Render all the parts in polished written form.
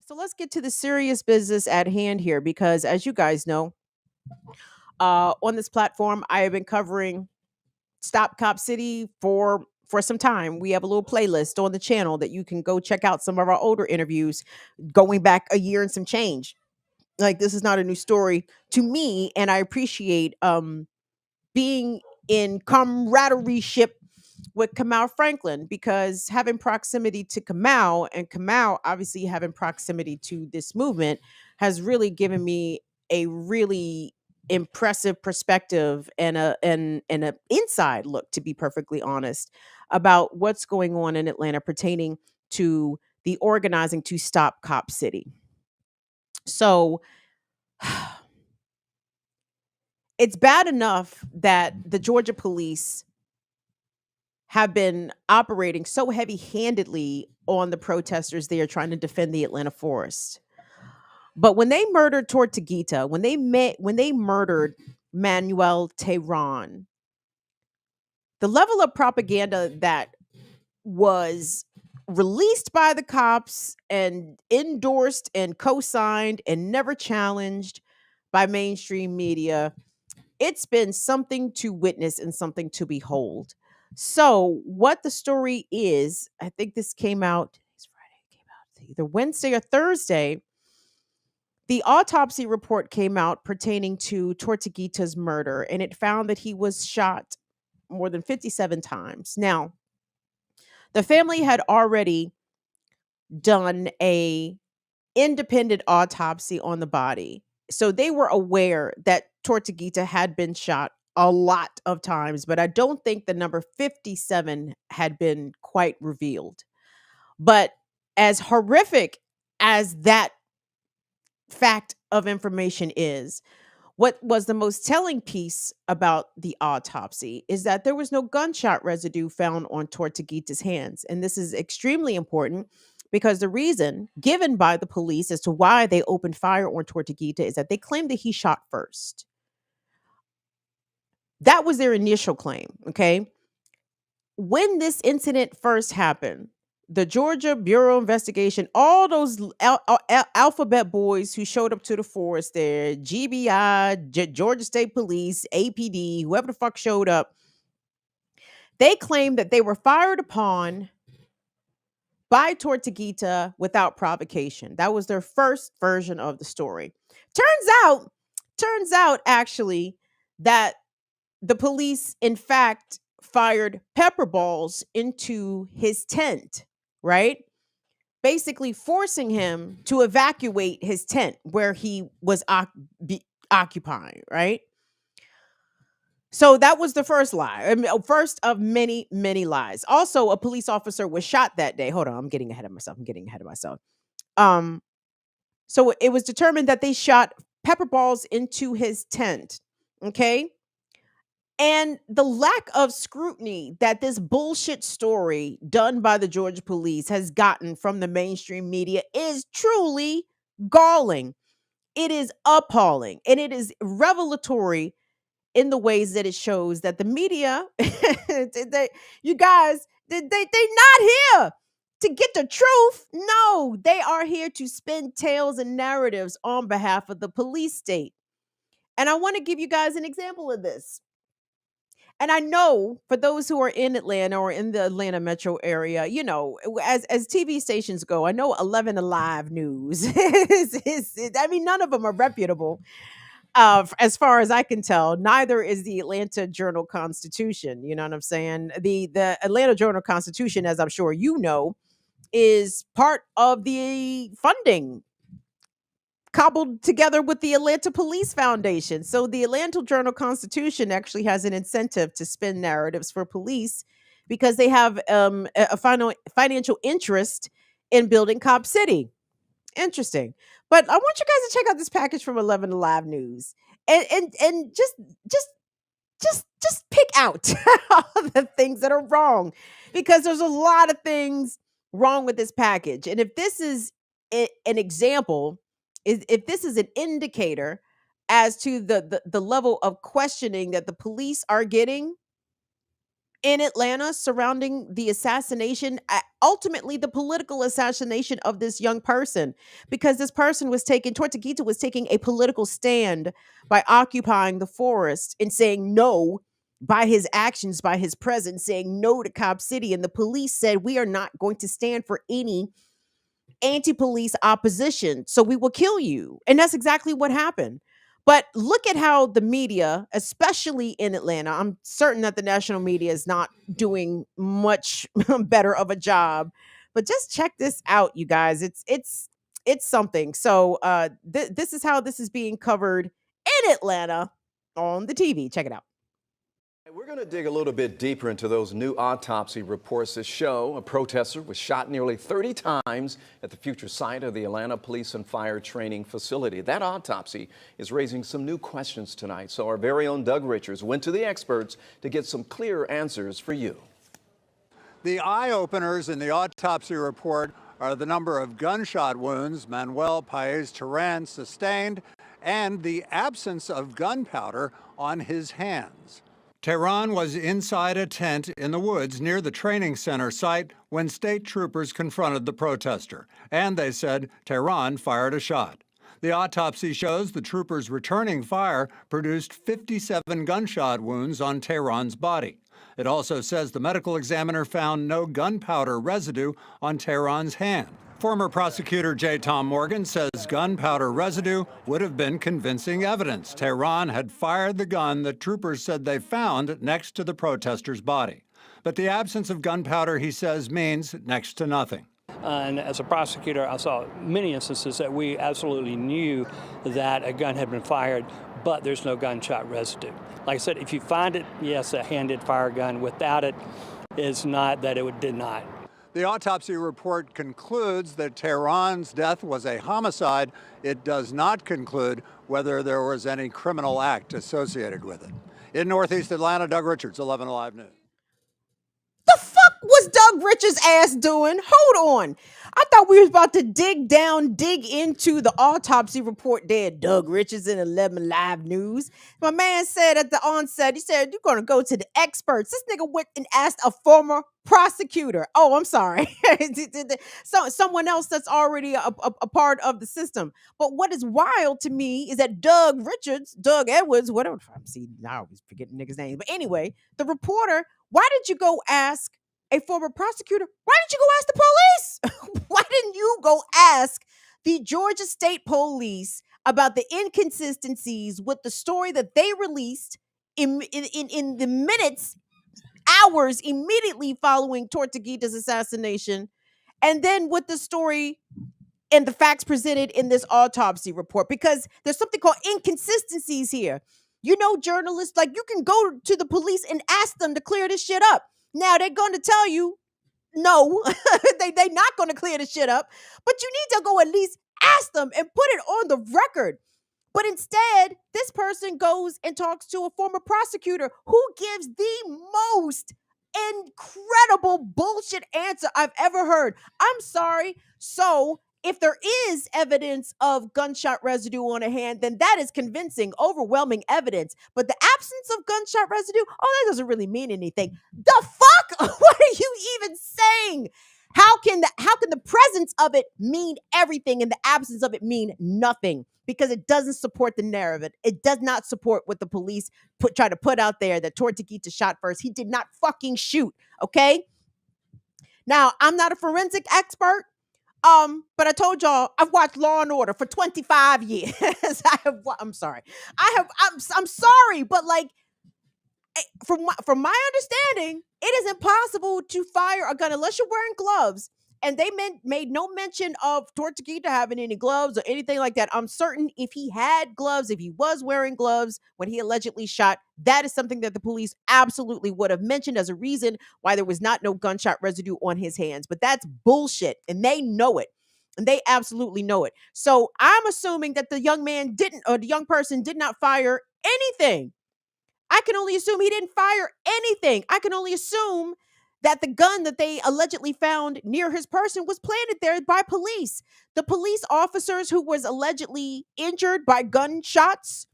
So let's get to the serious business at hand here because as you guys know, on this platform I have been covering Stop Cop City for some time. We have a little playlist on the channel that you can go check out some of our older interviews going back a year and some change. Like this is not a new story to me and I appreciate being in camaraderie ship with Kamau Franklin because having proximity to Kamau and Kamau obviously having proximity to this movement has really given me a really impressive perspective and a inside look, to be perfectly honest, about what's going on in Atlanta pertaining to the organizing to stop Cop City. So it's bad enough that the Georgia police have been operating so heavy-handedly on the protesters there trying to defend the Atlanta forest. But when they murdered Tortuguita, when they murdered Manuel Tehran, the level of propaganda that was released by the cops and endorsed and co-signed and never challenged by mainstream media, it's been something to witness and something to behold. So, what the story is, I think this came out, today's Friday, it came out either Wednesday or Thursday. The autopsy report came out pertaining to Tortuguita's murder, and it found that he was shot more than 57 times. Now, the family had already done a independent autopsy on the body. So they were aware that Tortuguita had been shot a lot of times, but I don't think the number 57 had been quite revealed. But as horrific as that fact of information is, what was the most telling piece about the autopsy is that there was no gunshot residue found on Tortuguita's hands. And this is extremely important because the reason given by the police as to why they opened fire on Tortuguita is that they claimed that he shot first. That was their initial claim. Okay. When this incident first happened, the Georgia Bureau of Investigation, all those alphabet boys who showed up to the forest there, GBI, Georgia State Police, APD, whoever the fuck showed up, they claimed that they were fired upon by Tortuguita without provocation. That was their first version of the story. Turns out actually that the police, in fact, fired pepper balls into his tent, right? Basically forcing him to evacuate his tent where he was occupying, right? So that was the first lie. I mean, first of many, many lies. Also, a police officer was shot that day. Hold on, I'm getting ahead of myself. Um, so it was determined that they shot pepper balls into his tent. Okay. And the lack of scrutiny that this bullshit story done by the Georgia police has gotten from the mainstream media is truly galling. It is appalling and it is revelatory in the ways that it shows that the media, you guys, they not here to get the truth. No, they are here to spin tales and narratives on behalf of the police state. And I want to give you guys an example of this. And I know for those who are in Atlanta or in the Atlanta metro area, you know, as TV stations go, I know 11 Alive News I mean, none of them are reputable. As far as I can tell, neither is the Atlanta Journal Constitution. You know what I'm saying? The Atlanta Journal Constitution, as I'm sure you know, is part of the funding cobbled together with the Atlanta Police Foundation. So the Atlanta Journal Constitution actually has an incentive to spin narratives for police because they have a financial interest in building Cop City. Interesting. But I want you guys to check out this package from 11 Alive News and just pick out all the things that are wrong because there's a lot of things wrong with this package. And if this is an example, if this is an indicator as to the level of questioning that the police are getting, in Atlanta surrounding the assassination, ultimately the political assassination of this young person, because this person was taking, Tortuguita was taking a political stand by occupying the forest and saying no by his actions, by his presence, saying no to Cop City. And the police said, we are not going to stand for any anti-police opposition, so we will kill you. And that's exactly what happened. But look at how the media, especially in Atlanta, I'm certain that the national media is not doing much better of a job, but just check this out, you guys. It's something. So this is how this is being covered in Atlanta on the TV. Check it out. We're going to dig a little bit deeper into those new autopsy reports that show a protester was shot nearly 30 times at the future site of the Atlanta Police and Fire Training Facility. That autopsy is raising some new questions tonight, so our very own Doug Richards went to the experts to get some clear answers for you. The eye-openers in the autopsy report are the number of gunshot wounds Manuel Paez-Terán sustained and the absence of gunpowder on his hands. Terán was inside a tent in the woods near the training center site when state troopers confronted the protester, and they said Terán fired a shot. The autopsy shows the troopers returning fire produced 57 gunshot wounds on Terán's body. It also says the medical examiner found no gunpowder residue on Terán's hand. Former prosecutor J. Tom Morgan says gunpowder residue would have been convincing evidence. Terán had fired the gun that troopers said they found next to the protester's body. But the absence of gunpowder, he says, means next to nothing. And as a prosecutor, I saw many instances that we absolutely knew that a gun had been fired, but there's no gunshot residue. Like I said, if you find it, yes, a hand did fire a gun. Without it, it's not that it did not. The autopsy report concludes that Terán's death was a homicide. It does not conclude whether there was any criminal act associated with it. In Northeast Atlanta, Doug Richards, 11 Alive News. The fuck was Doug Richards' ass doing? Hold on. I thought we was about to dig into the autopsy report there. Doug Richards in 11 Live News. My man said at the onset, he said, you're going to go to the experts. This nigga went and asked a former prosecutor. Oh, I'm sorry. So someone else that's already a part of the system. But what is wild to me is that Doug Edwards, whatever. See, now I always forgetting niggas' names. But anyway, the reporter, why did you go ask a former prosecutor? Why didn't you go ask the police? Why didn't you go ask the Georgia State Police about the inconsistencies with the story that they released in the minutes, hours immediately following Tortuguita's assassination, and then with the story and the facts presented in this autopsy report? Because there's something called inconsistencies here. You know, journalists, like, you can go to the police and ask them to clear this shit up. Now they're going to tell you, no, they're not going to clear the shit up, but you need to go at least ask them and put it on the record. But instead, this person goes and talks to a former prosecutor who gives the most incredible bullshit answer I've ever heard. I'm sorry. So if there is evidence of gunshot residue on a hand, then that is convincing, overwhelming evidence. But the absence of gunshot residue, oh, that doesn't really mean anything. The fuck? What are you even saying? How can the presence of it mean everything and the absence of it mean nothing? Because it doesn't support the narrative. It does not support what the police try to put out there, that Tortuguita shot first. He did not fucking shoot, okay? Now, I'm not a forensic expert, but I told y'all I've watched Law and Order for 25 years. I'm sorry. I'm sorry, but like, from my understanding, it is impossible to fire a gun unless you're wearing gloves. And they made no mention of Tortuguita having any gloves or anything like that. I'm certain if he had gloves, if he was wearing gloves when he allegedly shot, that is something that the police absolutely would have mentioned as a reason why there was not no gunshot residue on his hands. But that's bullshit, and they know it. And they absolutely know it. So I'm assuming that the young person did not fire anything. I can only assume he didn't fire anything. I can only assume that the gun that they allegedly found near his person was planted there by police. The police officers who was allegedly injured by gunshots,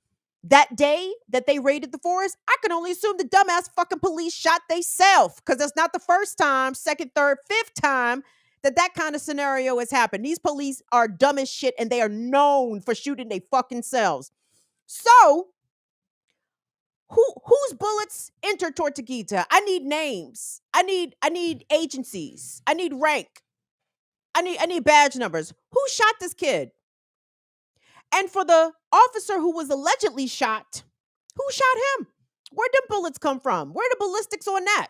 that day that they raided the forest, I can only assume the dumbass fucking police shot theyself, because that's not the first time, second, third, fifth time that kind of scenario has happened. These police are dumb as shit, and they are known for shooting they fucking selves. So, whose bullets entered Tortuguita? I need names. I need agencies. I need rank. I need badge numbers. Who shot this kid? And for the officer who was allegedly shot, who shot him? Where'd them bullets come from? Where the ballistics on that?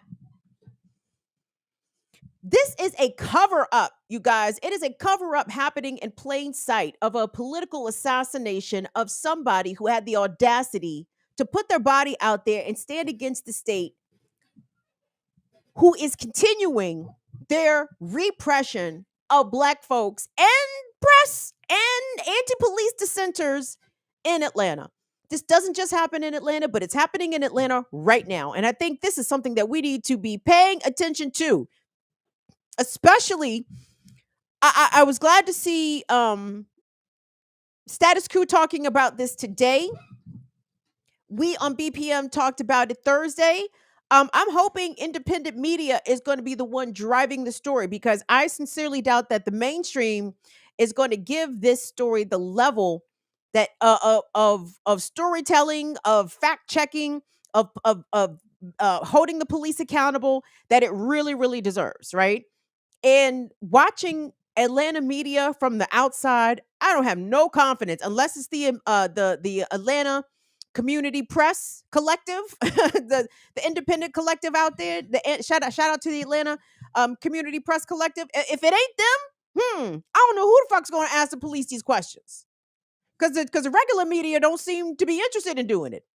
This is a cover up, you guys. It is a cover up happening in plain sight of a political assassination of somebody who had the audacity to put their body out there and stand against the state, who is continuing their repression of Black folks and press and anti-police dissenters in Atlanta. This doesn't just happen in Atlanta, but it's happening in Atlanta right now. And I think this is something that we need to be paying attention to. Especially, I was glad to see Status Quo talking about this today. We on BPM talked about it Thursday. I'm hoping independent media is going to be the one driving the story, because I sincerely doubt that the mainstream is going to give this story the level that of storytelling, of fact checking, of holding the police accountable that it really deserves, right? And watching Atlanta media from the outside, I don't have no confidence unless it's the Atlanta Community Press Collective, the independent collective out there. Shout out to the Atlanta Community Press Collective. If it ain't them, I don't know who the fuck's going to ask the police these questions, because the regular media don't seem to be interested in doing it.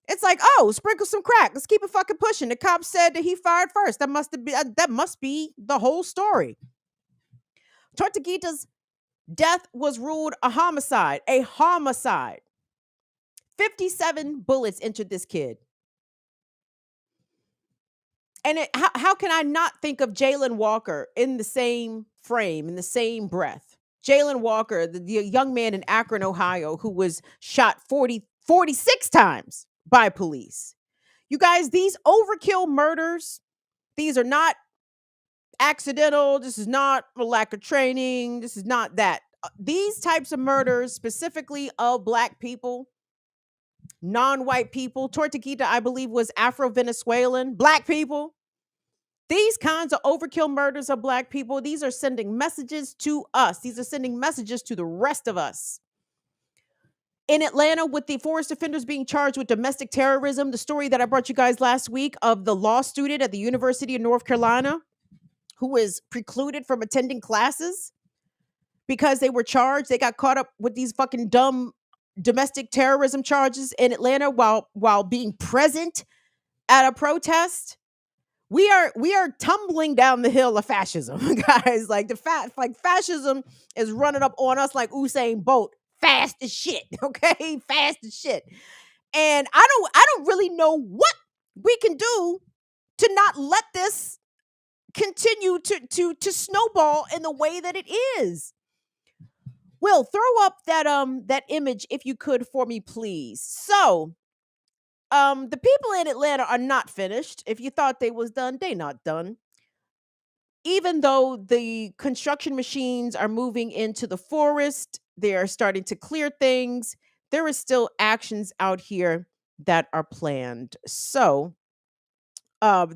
It's like, oh, sprinkle some crack. Let's keep it fucking pushing. The cop said that he fired first. That must be the whole story. Tortuguita's death was ruled a homicide. 57 bullets entered this kid. And how can I not think of Jalen Walker in the same frame, in the same breath? Jalen Walker, the young man in Akron, Ohio, who was shot 46 times by police. You guys, these overkill murders, these are not accidental. This is not a lack of training. This is not that. These types of murders, specifically of Black people, non-white people, Tortuguita, I believe, was Afro-Venezuelan, Black people. These kinds of overkill murders of Black people, these are sending messages to us. These are sending messages to the rest of us. In Atlanta, with the forest offenders being charged with domestic terrorism, the story that I brought you guys last week of the law student at the University of North Carolina who is precluded from attending classes because they were charged. They got caught up with these fucking dumb domestic terrorism charges in Atlanta while being present at a protest. We are tumbling down the hill of fascism, guys. Like fascism is running up on us like Usain Bolt. Fast as shit, okay? Fast as shit. And I don't really know what we can do to not let this continue to snowball in the way that it is. Will, throw up that image if you could for me, please. So, the people in Atlanta are not finished. If you thought they was done, they not done. Even though the construction machines are moving into the forest, they are starting to clear things, there is still actions out here that are planned. So,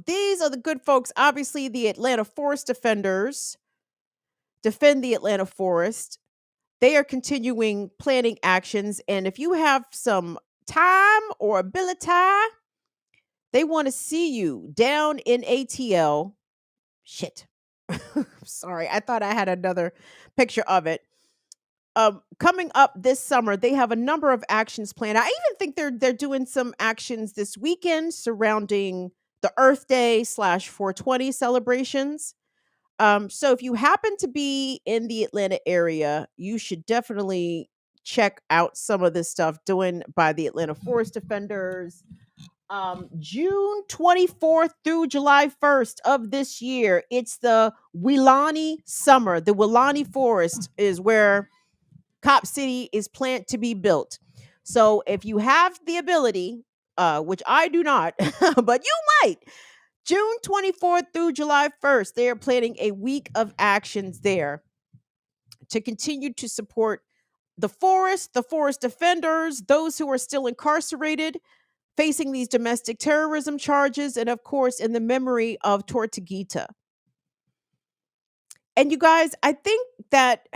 these are the good folks. Obviously, the Atlanta Forest Defenders defend the Atlanta forest. They are continuing planning actions. And if you have some time or ability, they want to see you down in ATL. Shit. Sorry, I thought I had another picture of it. Coming up this summer, they have a number of actions planned. I even think they're doing some actions this weekend surrounding the Earth Day /420 celebrations. So if you happen to be in the Atlanta area, you should definitely check out some of this stuff doing by the Atlanta Forest Defenders. June 24th through July 1st of this year, it's the Weelaunee Summer. The Weelaunee Forest is where Cop City is planned to be built. So if you have the ability, which I do not, but you might, June 24th through July 1st, they are planning a week of actions there to continue to support the forest defenders, those who are still incarcerated, facing these domestic terrorism charges, and of course, in the memory of Tortuguita. And you guys, I think that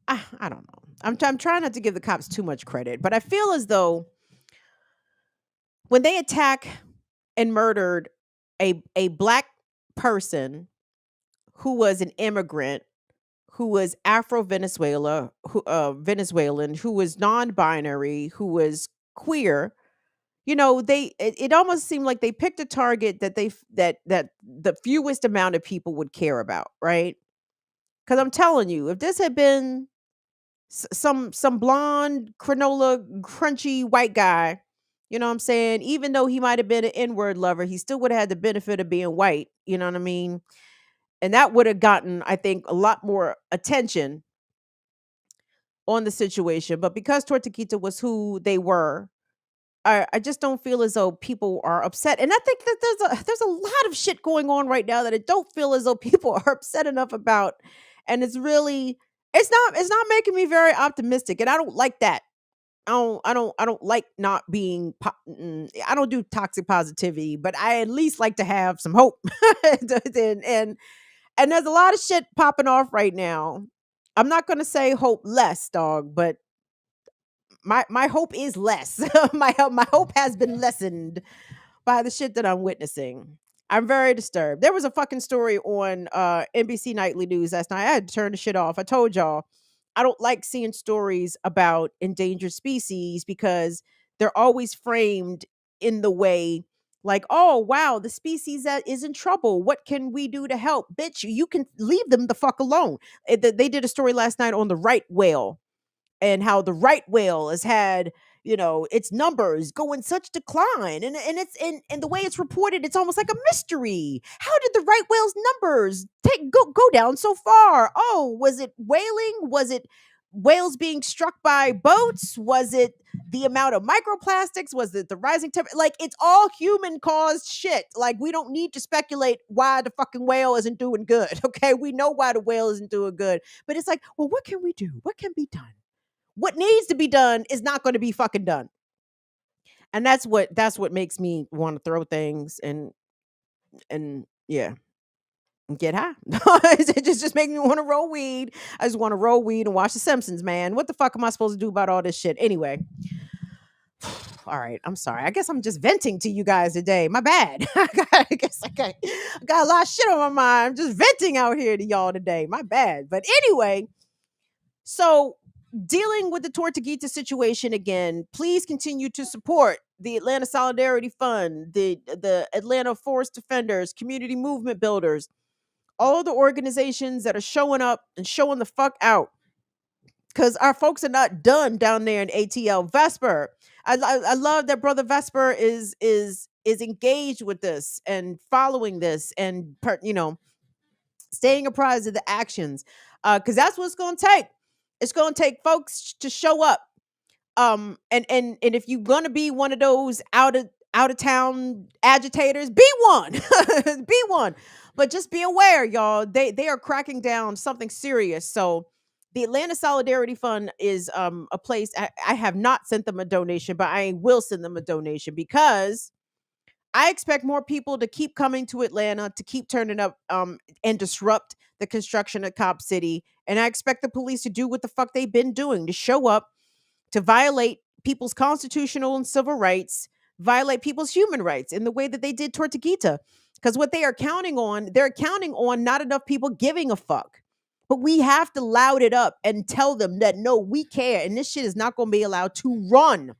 I don't know. I'm trying not to give the cops too much credit, but I feel as though when they attack and murdered a black person who was an immigrant, who was Afro Venezuelan, who was non-binary, who was queer, it almost seemed like they picked a target that that the fewest amount of people would care about, right? Because I'm telling you, if this had been some blonde granola crunchy white guy, you know what I'm saying, even though he might have been an n-word lover, he still would have had the benefit of being white, you know what I mean? And that would have gotten, I think, a lot more attention on the situation. But because Tortuguita was who they were, I just don't feel as though people are upset. And I think that there's a lot of shit going on right now that I don't feel as though people are upset enough about. And it's not making me very optimistic. And I don't like that. I don't like not being I don't do toxic positivity, but I at least like to have some hope. And there's a lot of shit popping off right now. I'm not gonna say hope less, dog, but my hope is less. My hope has been lessened by the shit that I'm witnessing. I'm very disturbed. There was a fucking story on NBC Nightly News last night. I had to turn the shit off. I told y'all I don't like seeing stories about endangered species because they're always framed in the way like, oh wow, the species that is in trouble. What can we do to help? Bitch, you can leave them the fuck alone. They did a story last night on the right whale and how the right whale has had its numbers go in such decline, and it's and the way it's reported, it's almost like a mystery. How did the right whale's numbers go down so far? Oh, was it whaling? Was it whales being struck by boats? Was it the amount of microplastics? Was it the rising temperature? Like, it's all human caused shit. Like, we don't need to speculate why the fucking whale isn't doing good. Okay, we know why the whale isn't doing good, but it's like, well, what can we do? What can be done? What needs to be done is not going to be fucking done. And that's what makes me want to throw things and yeah, get high. It just makes me want to roll weed. I just want to roll weed and watch The Simpsons, man. What the fuck am I supposed to do about all this shit? Anyway. All right, I'm sorry. I guess I'm just venting to you guys today. My bad. I guess I got a lot of shit on my mind. I'm just venting out here to y'all today. My bad. But anyway, so dealing with the Tortuguita situation again, please continue to support the Atlanta Solidarity Fund, the Atlanta Forest Defenders, Community Movement Builders, all the organizations that are showing up and showing the fuck out. Because our folks are not done down there in ATL. Vesper, I love that brother Vesper is engaged with this and following this and staying apprised of the actions. Because that's what it's going to take. It's going to take folks to show up. And if you're going to be one of those out of town agitators, be one. Be one. But just be aware, y'all. They are cracking down something serious. So the Atlanta Solidarity Fund is a place. I have not sent them a donation, but I will send them a donation because I expect more people to keep coming to Atlanta, to keep turning up and disrupt the construction of Cop City. And I expect the police to do what the fuck they've been doing, to show up, to violate people's constitutional and civil rights, violate people's human rights in the way that they did Tortuguita. Because what they're counting on not enough people giving a fuck. But we have to loud it up and tell them that, no, we care. And this shit is not going to be allowed to run.